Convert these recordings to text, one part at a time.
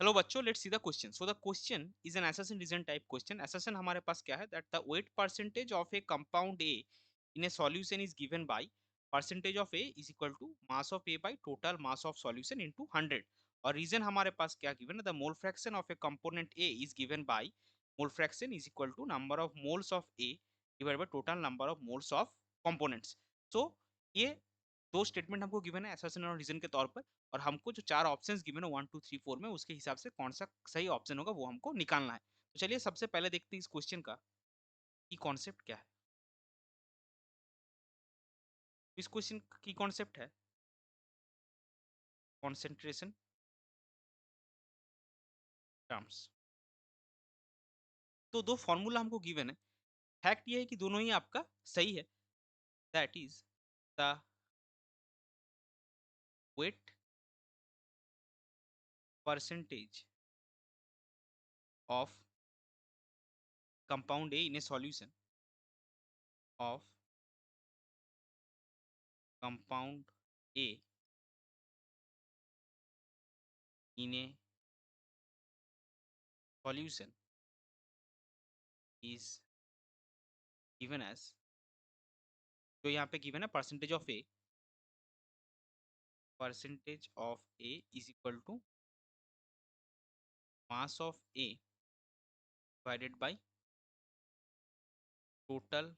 Hello बच्चों, let's see the question. So the question is an assertion reason type question. Assertion हमारे पास क्या है? That the weight percentage of a compound A in a solution is given by percentage of A is equal to mass of A by total mass of solution into 100. और reason हमारे पास क्या given है? The mole fraction of a component A is given by mole fraction is equal to number of moles of A divided by total number of moles of components. So ये दो statement हमको given है SSN और reason के तौर पर. और हमको जो चार ऑप्शंस गिवन है 1 2 3 4 में, उसके हिसाब से कौन सा सही ऑप्शन होगा वो हमको निकालना है. तो चलिए सबसे पहले देखते हैं इस क्वेश्चन का की कॉन्सेप्ट क्या है. इस क्वेश्चन की कॉन्सेप्ट है कॉन्सेंट्रेशन टर्म्स. तो दो फॉर्मूला हमको गिवन है. फैक्ट ये है कि दोनों ही आपका सही है. That is the weight percentage of compound A in a solution of compound A in a solution is given as, जो यहाँ पे गिवन है percentage of A is equal to mass of A divided by total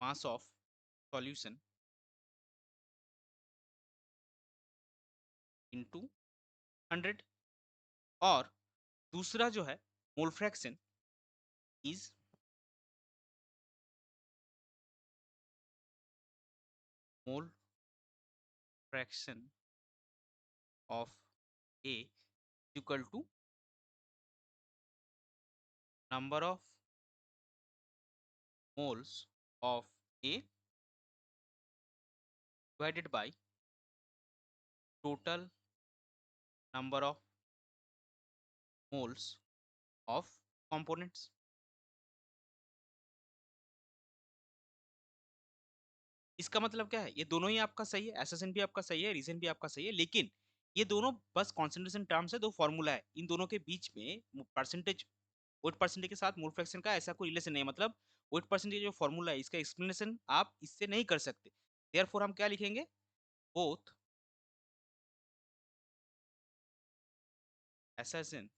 mass of solution into 100. और दूसरा जो है mole fraction is mole fraction of A equal to number of moles of A divided by total number of moles of components. इसका मतलब क्या है? ये दोनों ही आपका सही है, एसएसएन भी आपका सही है, रीजन भी आपका सही है, लेकिन ये दोनों बस कॉन्सेंट्रेशन टर्म्स है, दो फॉर्मूला है. इन दोनों के बीच में परसेंटेज, वेट परसेंटेज के साथ मोल फ्रैक्शन का ऐसा कोई रिलेशन नहीं है. मतलब वेट परसेंटेज जो फॉर्मूला है इसका एक्सप्लेनेशन आप इससे नहीं कर सकते. देयरफॉर हम क्या लिखेंगे? Both assertion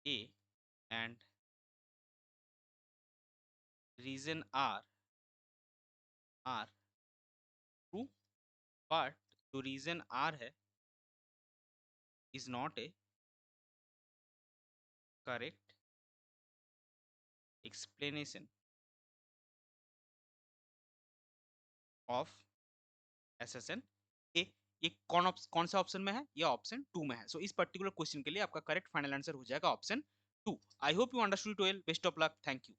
A and reason R true, but जो रीजन आर है is not a correct explanation of assertion A. ये कौन सा ऑप्शन में है? ये ऑप्शन 2 में है. सो इस पर्टिकुलर क्वेश्चन के लिए आपका करेक्ट फाइनल आंसर हो जाएगा option 2. I hope you understood it well. Best of luck. Thank you.